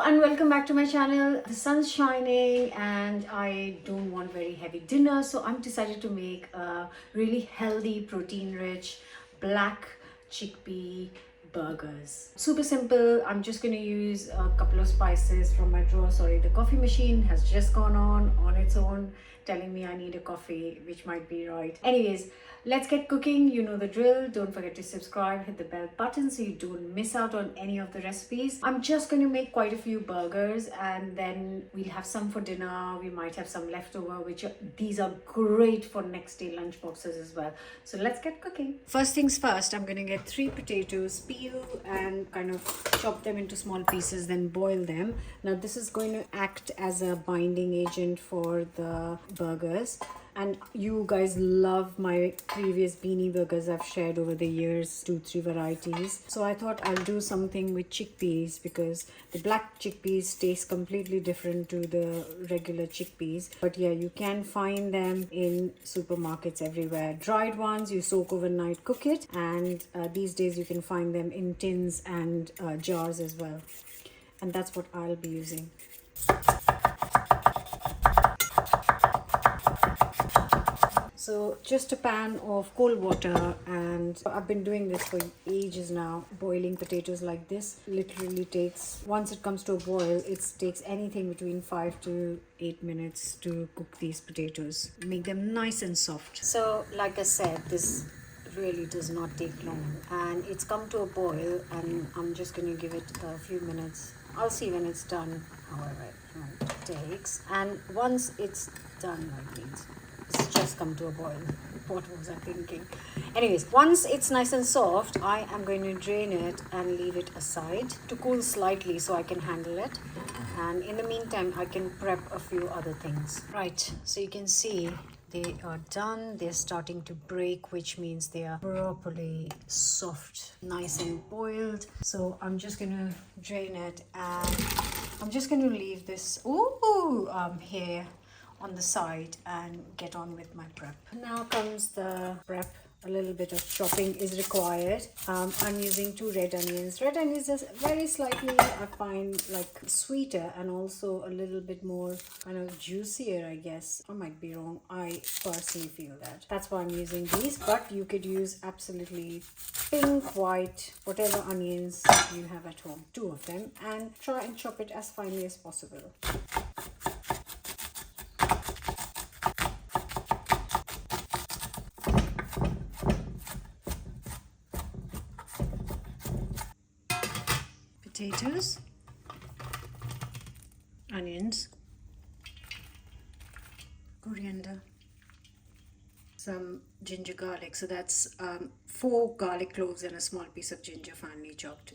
and welcome back to my channel. The sun's shining and I don't want very heavy dinner, so I'm decided to make a really healthy, protein rich black chickpea burgers. Super simple. I'm just going to use a couple of spices from my drawer. Sorry, the coffee machine has just gone on its own, telling me I need a coffee, which might be right. Anyways, let's get cooking. You know the drill. Don't forget to subscribe, hit the bell button so you don't miss out on any of the recipes. I'm just going to make quite a few burgers and then we'll have some for dinner. We might have some leftover, these are great for next day lunch boxes as well. So let's get cooking. First things first, I'm going to get 3 potatoes, peel and kind of chop them into small pieces, then boil them. Now this is going to act as a binding agent for the burgers. And you guys love my previous beanie burgers I've shared over the years, 2-3 varieties. So I thought I'll do something with chickpeas because the black chickpeas taste completely different to the regular chickpeas. But yeah, you can find them in supermarkets everywhere. Dried ones, you soak overnight, cook it. And these days you can find them in tins and jars as well. And that's what I'll be using. So just a pan of cold water, and I've been doing this for ages now. Boiling potatoes like this literally takes, once it comes to a boil, it takes anything between 5 to 8 minutes to cook these potatoes. Make them nice and soft. So like I said, this really does not take long, and it's come to a boil and I'm just going to give it a few minutes. I'll see when it's done, however long it takes. And once it's done like this, it's just come to a boil. What was I thinking? Anyways, once it's nice and soft, I am going to drain it and leave it aside to cool slightly so I can handle it. And in the meantime, I can prep a few other things. Right, so you can see they are done. They're starting to break, which means they are properly soft, nice and boiled. So I'm just going to drain it and I'm just going to leave this here on the side and get on with my prep. Now comes the prep. A little bit of chopping is required. I'm using 2 red onions. Red onions is very slightly, I find, like sweeter and also a little bit more kind of juicier, I guess. I might be wrong. I personally feel that. That's why I'm using these, but you could use absolutely pink, white, whatever onions you have at home. 2 of them, and try and chop it as finely as possible. Potatoes, onions, coriander, some ginger garlic. So that's 4 garlic cloves and a small piece of ginger finely chopped.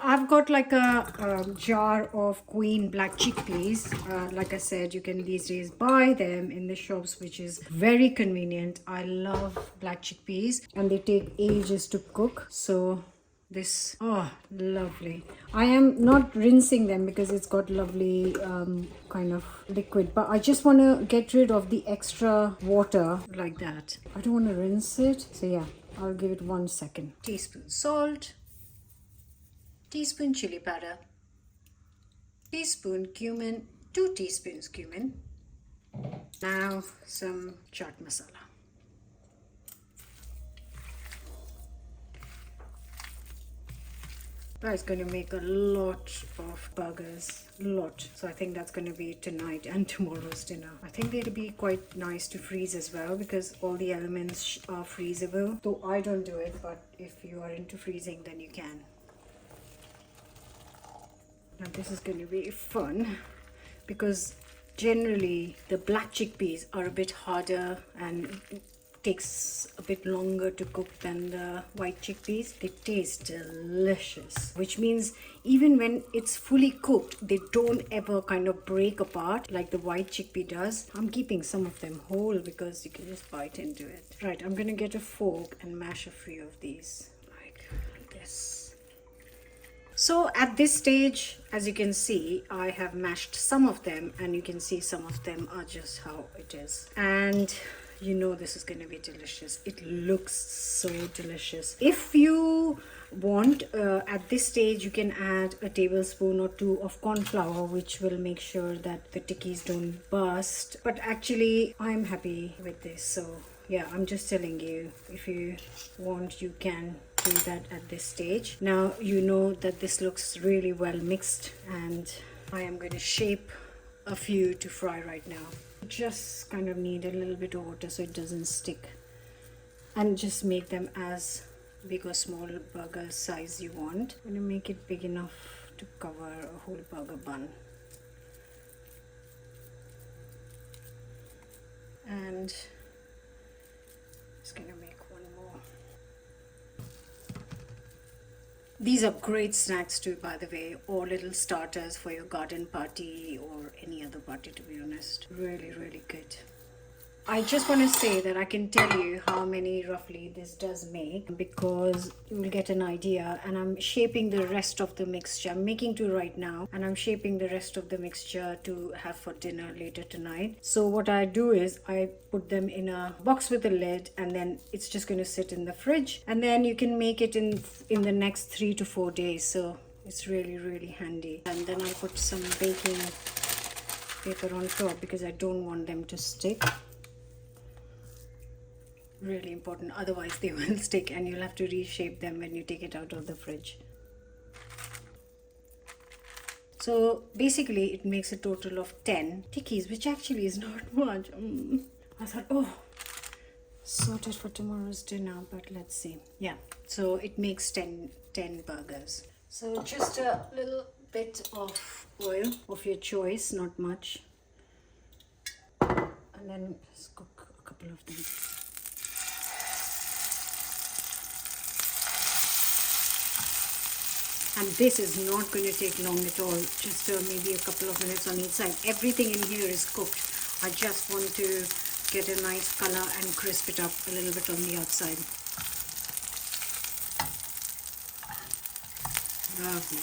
I've got like a jar of Queen black chickpeas. Like I said, you can these days buy them in the shops, which is very convenient. I love black chickpeas and they take ages to cook. So this, oh, lovely. I am not rinsing them because it's got lovely kind of liquid, but I just want to get rid of the extra water like that. I don't want to rinse it. So yeah, I'll give it 1 second. Teaspoon salt. Teaspoon chili powder, teaspoon cumin, 2 teaspoons cumin. Now some chaat masala. That's going to make a lot of burgers, so I think that's going to be tonight and tomorrow's dinner. I think they'll be quite nice to freeze as well because all the elements are freezable. Though I don't do it, but if you are into freezing, then you can. Now this is going to be fun because generally the black chickpeas are a bit harder and takes a bit longer to cook than the white chickpeas. They taste delicious, which means even when it's fully cooked, they don't ever kind of break apart like the white chickpea does. I'm keeping some of them whole because you can just bite into it. Right, I'm going to get a fork and mash a few of these like this. So at this stage, as you can see, I have mashed some of them and you can see some of them are just how it is. And you know this is going to be delicious. It looks so delicious. If you want, at this stage you can add a tablespoon or two of corn flour, which will make sure that the tikkies don't burst. But actually I'm happy with this, so yeah, I'm just telling you, if you want you can do that at this stage. Now you know that this looks really well mixed, and I am going to shape a few to fry right now. Just kind of need a little bit of water so it doesn't stick, and just make them as big or small burger size you want. I'm going to make it big enough to cover a whole burger bun. And just going to make one more. These are great snacks too, by the way, or little starters for your garden party or any other party, to be honest. Really, really good. I just want to say that I can tell you how many roughly this does make, because you will get an idea. And I'm shaping the rest of the mixture. I'm making two right now, and I'm shaping the rest of the mixture to have for dinner later tonight. So what I do is I put them in a box with a lid, and then it's just going to sit in the fridge, and then you can make it in the next 3 to 4 days. So it's really, really handy. And then I'll put some baking paper on top because I don't want them to stick. Really important, otherwise they will stick and you'll have to reshape them when you take it out of the fridge. So basically it makes a total of 10 tikkis, which actually is not much. I thought, oh, sorted for tomorrow's dinner, but let's see. Yeah, so it makes 10 burgers. So just a little bit of oil of your choice, not much, and then just cook a couple of them. And this is not going to take long at all, just maybe a couple of minutes on each side. Everything in here is cooked. I just want to get a nice color and crisp it up a little bit on the outside. Lovely.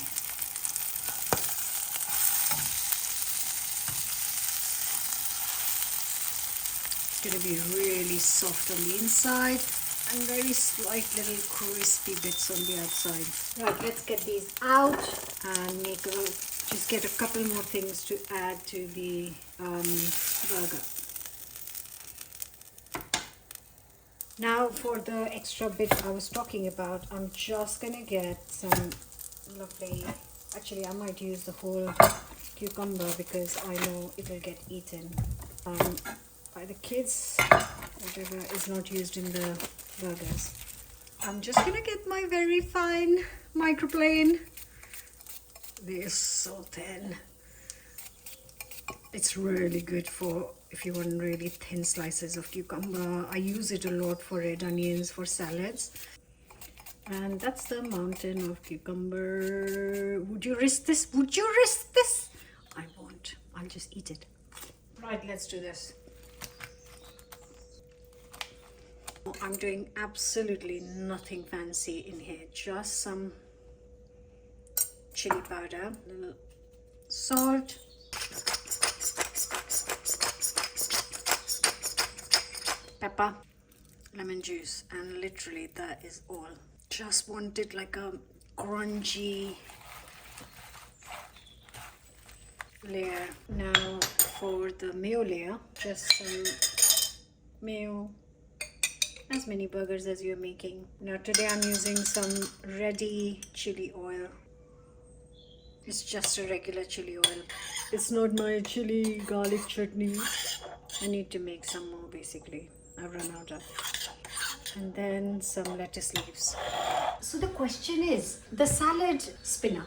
It's going to be really soft on the inside and very slight little crispy bits on the outside. Right, let's get these out and just get a couple more things to add to the burger. Now for the extra bit I was talking about, I'm just gonna get some lovely, actually I might use the whole cucumber because I know it will get eaten by the kids, whatever is not used in the burgers. I'm just gonna get my very fine microplane. They're so thin. It's really good for if you want really thin slices of cucumber. I use it a lot for red onions, for salads. And that's the mountain of cucumber. Would you risk this? Would you risk this? I won't. I'll just eat it. Right, let's do this. I'm doing absolutely nothing fancy in here. Just some chili powder, a little salt, pepper, lemon juice, and literally that is all. Just wanted like a crunchy layer. Now for the mayo layer, just some mayo, as many burgers as you're making. Now today I'm using some ready chili oil. It's just a regular chili oil. It's not my chili garlic chutney. I need to make some more basically. I've run out of. And then some lettuce leaves. So the question is, the salad spinner,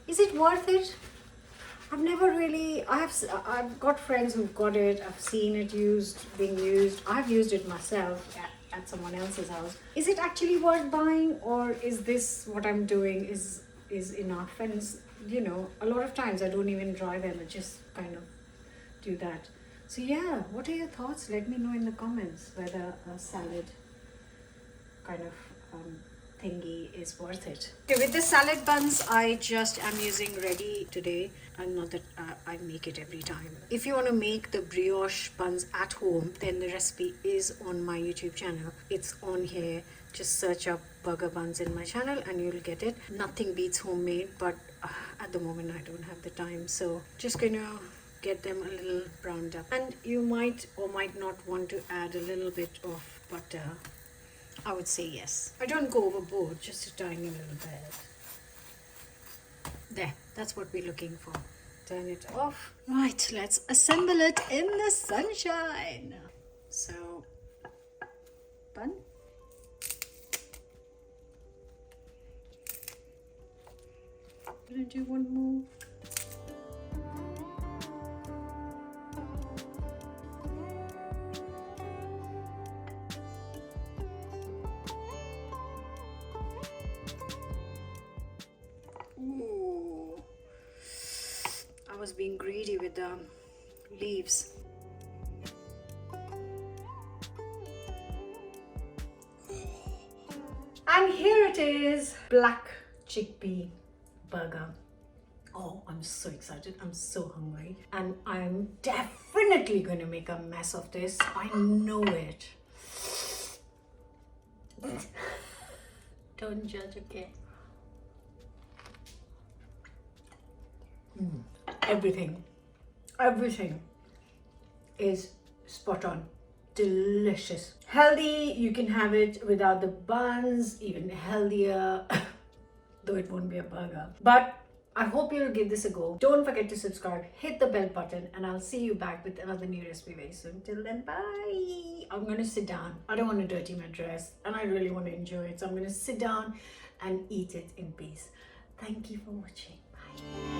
is it worth it? I've never really, I've got friends who've got it. I've seen it being used. I've used it myself at someone else's house. Is it actually worth buying, or is this what I'm doing is enough? And you know, a lot of times I don't even dry them. I just kind of do that. So yeah, what are your thoughts? Let me know in the comments whether a salad kind of thingy is worth it. Okay, with the salad buns, I just am using ready today, and not that I make it every time. If you want to make the brioche buns at home, then the recipe is on my YouTube channel. It's on here. Just search up burger buns in my channel and you'll get it. Nothing beats homemade, but at the moment I don't have the time, so just gonna get them a little browned up. And you might or might not want to add a little bit of butter. I would say yes. I don't go overboard, just a tiny little bit. There, that's what we're looking for. Turn it off. Right, let's assemble it in the sunshine. So, bun. I'm gonna do one more. Ooh. I was being greedy with the leaves. And here it is, black chickpea burger. Oh, I'm so excited. I'm so hungry. And I'm definitely going to make a mess of this. I know it. Don't judge, okay? Everything is spot on. Delicious. Healthy, you can have it without the buns, even healthier, though it won't be a burger. But I hope you'll give this a go. Don't forget to subscribe, hit the bell button, and I'll see you back with another new recipe very soon. Till then, bye. I'm gonna sit down. I don't want to dirty my dress and I really want to enjoy it. So I'm gonna sit down and eat it in peace. Thank you for watching. Bye.